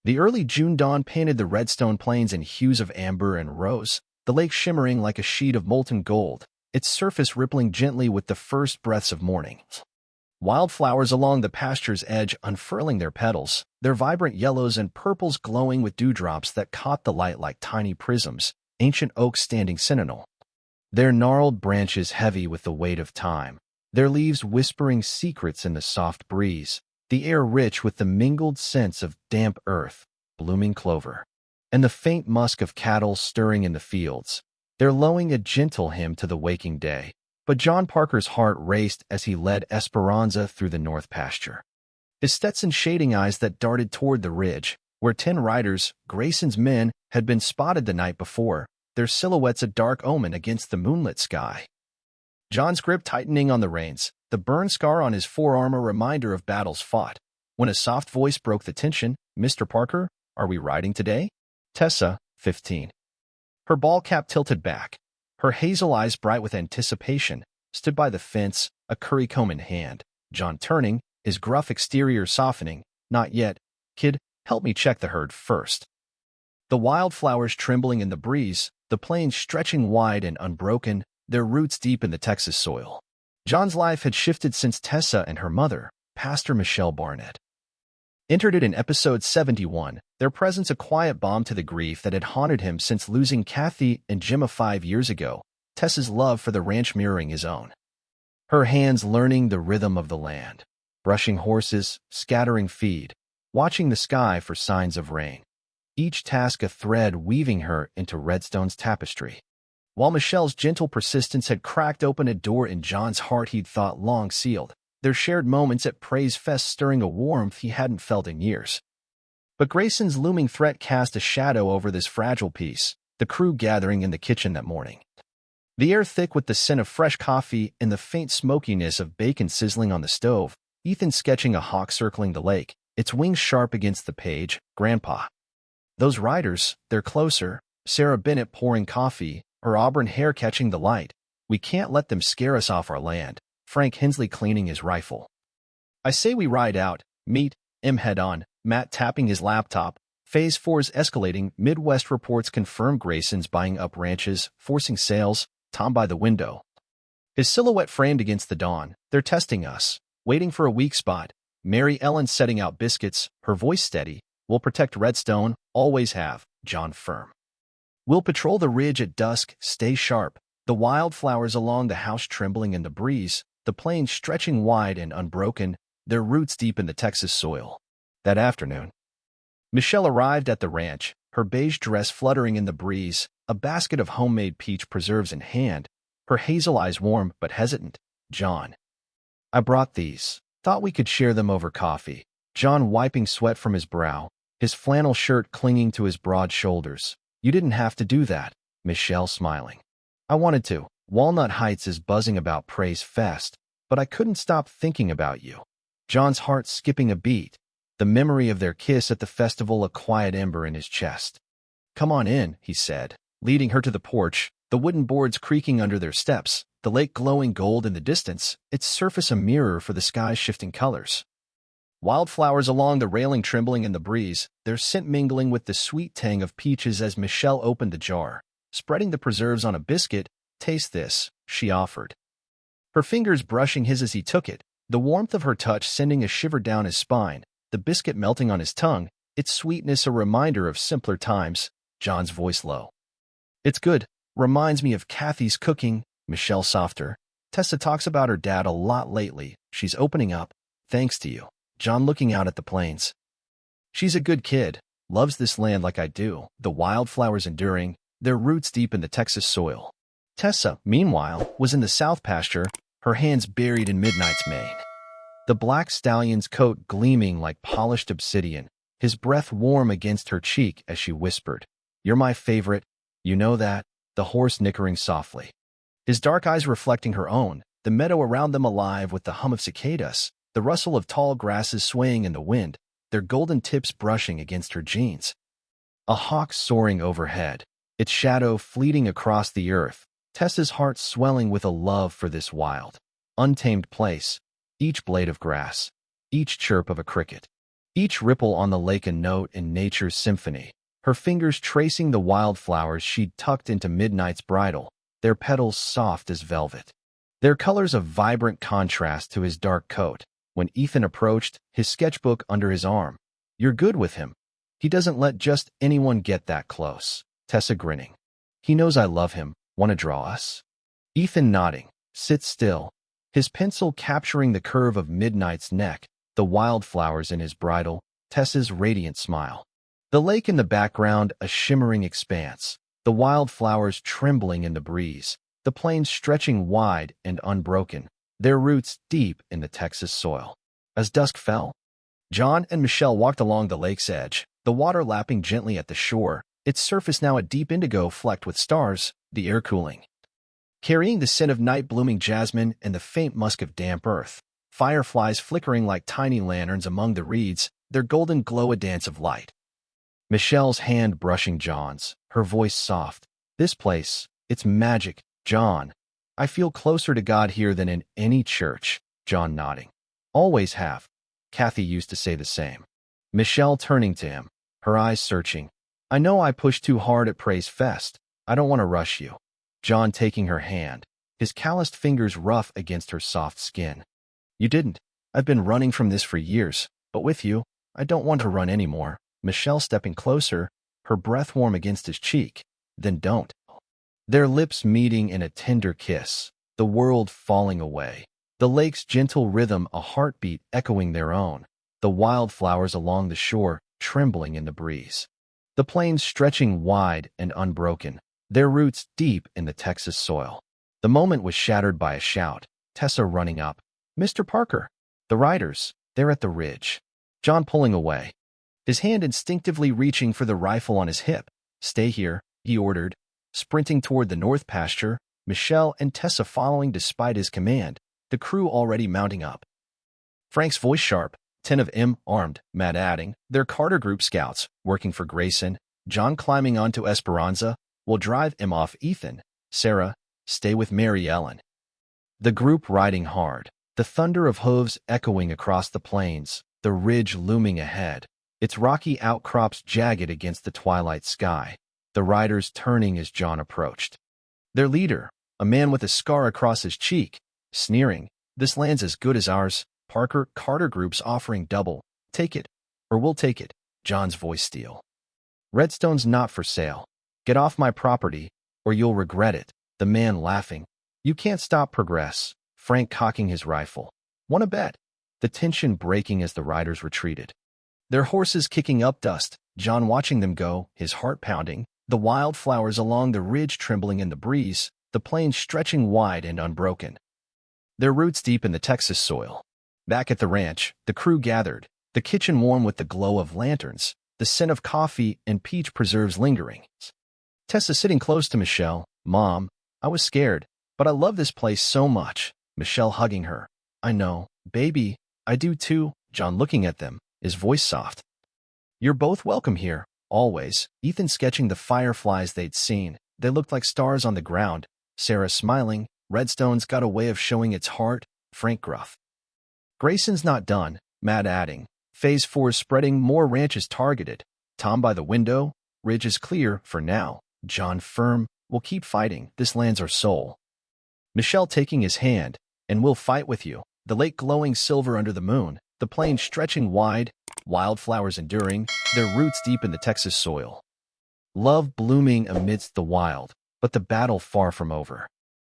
The early June dawn painted the Redstone Plains in hues of amber and rose, the lake shimmering like a sheet of molten gold, its surface rippling gently with the first breaths of morning. Wildflowers along the pasture's edge unfurling their petals, their vibrant yellows and purples glowing with dewdrops that caught the light like tiny prisms, ancient oaks standing sentinel. Their gnarled branches heavy with the weight of time, their leaves whispering secrets in the soft breeze, the air rich with the mingled scents of damp earth, blooming clover, and the faint musk of cattle stirring in the fields. They're lowing a gentle hymn to the waking day. But John Parker's heart raced as he led Esperanza through the north pasture. His Stetson shading eyes that darted toward the ridge, where 10 riders, Grayson's men, had been spotted the night before, their silhouettes a dark omen against the moonlit sky. John's grip tightening on the reins, the burn scar on his forearm a reminder of battles fought. When a soft voice broke the tension, "Mr. Parker, are we riding today?" Tessa, 15. Her ball cap tilted back, her hazel eyes bright with anticipation, stood by the fence, a curry comb in hand. John turning, his gruff exterior softening. "Not yet, kid, help me check the herd first." The wildflowers trembling in the breeze, the plains stretching wide and unbroken, their roots deep in the Texas soil. John's life had shifted since Tessa and her mother, Pastor Michelle Barnett, entered it in episode 71, their presence a quiet balm to the grief that had haunted him since losing Kathy and Gemma 5 years ago, Tessa's love for the ranch mirroring his own. Her hands learning the rhythm of the land, brushing horses, scattering feed, watching the sky for signs of rain. Each task a thread weaving her into Redstone's tapestry. While Michelle's gentle persistence had cracked open a door in John's heart he'd thought long sealed, their shared moments at Praise Fest stirring a warmth he hadn't felt in years. But Grayson's looming threat cast a shadow over this fragile peace, the crew gathering in the kitchen that morning. The air thick with the scent of fresh coffee and the faint smokiness of bacon sizzling on the stove, Ethan sketching a hawk circling the lake, its wings sharp against the page. "Grandpa. Those riders, they're closer." Sarah Bennett pouring coffee, her auburn hair catching the light. "We can't let them scare us off our land." Frank Hensley cleaning his rifle. "I say we ride out, meet, head on." Matt tapping his laptop. Phase 4's escalating. Midwest reports confirm Grayson's buying up ranches, forcing sales. Tom by the window, his silhouette framed against the dawn. "They're testing us, waiting for a weak spot." Mary Ellen setting out biscuits, her voice steady. "We'll protect Redstone, always have." John firm. "We'll patrol the ridge at dusk, stay sharp." The wildflowers along the house trembling in the breeze, the plains stretching wide and unbroken, their roots deep in the Texas soil. That afternoon, Michelle arrived at the ranch, her beige dress fluttering in the breeze, a basket of homemade peach preserves in hand, her hazel eyes warm but hesitant. "John, I brought these. Thought we could share them over coffee." John wiping sweat from his brow, his flannel shirt clinging to his broad shoulders. "You didn't have to do that." Michelle smiling. "I wanted to. Walnut Heights is buzzing about Praise Fest, but I couldn't stop thinking about you." John's heart skipping a beat, the memory of their kiss at the festival a quiet ember in his chest. "Come on in," he said, leading her to the porch, the wooden boards creaking under their steps, the lake glowing gold in the distance, its surface a mirror for the sky's shifting colors. Wildflowers along the railing trembling in the breeze, their scent mingling with the sweet tang of peaches as Michelle opened the jar, spreading the preserves on a biscuit. "Taste this," she offered, her fingers brushing his as he took it, the warmth of her touch sending a shiver down his spine, the biscuit melting on his tongue, its sweetness a reminder of simpler times. John's voice low. "It's good. Reminds me of Kathy's cooking." Michelle softer. "Tessa talks about her dad a lot lately. She's opening up, thanks to you." John looking out at the plains. "She's a good kid, loves this land like I do." The wildflowers enduring, their roots deep in the Texas soil. Tessa, meanwhile, was in the south pasture, her hands buried in midnight's mane. The black stallion's coat gleaming like polished obsidian, his breath warm against her cheek as she whispered, "You're my favorite, you know that." The horse nickering softly, his dark eyes reflecting her own, the meadow around them alive with the hum of cicadas, the rustle of tall grasses swaying in the wind, their golden tips brushing against her jeans. A hawk soaring overhead, its shadow fleeting across the earth, Tessa's heart swelling with a love for this wild, untamed place, each blade of grass, each chirp of a cricket. each ripple on the lake a note in nature's symphony, her fingers tracing the wildflowers she'd tucked into midnight's bridal, their petals soft as velvet. Their colors a vibrant contrast to his dark coat. When Ethan approached, his sketchbook under his arm. "You're good with him. He doesn't let just anyone get that close." Tessa grinning. "He knows I love him. Want to draw us?" Ethan nodding. "Sit still." His pencil capturing the curve of Midnight's neck, the wildflowers in his bridle, Tessa's radiant smile. The lake in the background, a shimmering expanse, the wildflowers trembling in the breeze, the plains stretching wide and unbroken, their roots deep in the Texas soil. As dusk fell, John and Michelle walked along the lake's edge, the water lapping gently at the shore, its surface now a deep indigo flecked with stars, the air cooling, carrying the scent of night-blooming jasmine and the faint musk of damp earth. Fireflies flickering like tiny lanterns among the reeds, their golden glow a dance of light. Michelle's hand brushing John's, her voice soft. "This place, it's magic, John. I feel closer to God here than in any church." John nodding. "Always have." Kathy used to say the same. Michelle turning to him, her eyes searching. "I know I pushed too hard at Praise Fest. I don't want to rush you." John taking her hand, his calloused fingers rough against her soft skin. "You didn't. I've been running from this for years, but with you, I don't want to run anymore." Michelle stepping closer, her breath warm against his cheek. "Then don't." Their lips meeting in a tender kiss, the world falling away. The lake's gentle rhythm a heartbeat echoing their own, the wildflowers along the shore trembling in the breeze. The plains stretching wide and unbroken, their roots deep in the Texas soil. The moment was shattered by a shout, Tessa running up. "Mr. Parker!" The riders, they're at the ridge. John pulling away, his hand instinctively reaching for the rifle on his hip. "Stay here," he ordered, sprinting toward the north pasture, Michelle and Tessa following despite his command, the crew already mounting up. Frank's voice sharp, 10 of them armed, Matt adding, "They're Carter Group scouts, working for Grayson." John climbing onto Esperanza, "We'll drive him off Ethan." Sarah, "Stay with Mary Ellen." The group riding hard, the thunder of hooves echoing across the plains, the ridge looming ahead, its rocky outcrops jagged against the twilight sky, the riders turning as John approached. Their leader, a man with a scar across his cheek, sneering, "This land's as good as ours. Parker, Carter Group's offering double. Take it, or we'll take it." John's voice steel. "Redstone's not for sale. Get off my property, or you'll regret it." The man laughing. "You can't stop progress." Frank cocking his rifle. "Want to bet?" The tension breaking as the riders retreated, their horses kicking up dust, John watching them go, his heart pounding, the wildflowers along the ridge trembling in the breeze, the plains stretching wide and unbroken, their roots deep in the Texas soil. Back at the ranch, the crew gathered, the kitchen warm with the glow of lanterns, the scent of coffee and peach preserves lingering. Tessa sitting close to Michelle. "Mom, I was scared, but I love this place so much." Michelle hugging her. "I know, baby, I do too." John looking at them, his voice soft. "You're both welcome here, always." Ethan sketching the fireflies they'd seen. They looked like stars on the ground. Sarah smiling. "Redstone's got a way of showing its heart." Frank gruff. "Grayson's not done." Matt adding. "Phase 4 spreading, more ranches targeted." Tom by the window. "Ridge is clear, for now." John firm. "We'll keep fighting. This land's our soul." Michelle taking his hand. "And we'll fight with you." The lake glowing silver under the moon, the plains stretching wide, wildflowers enduring, their roots deep in the Texas soil. Love blooming amidst the wild, but the battle far from over.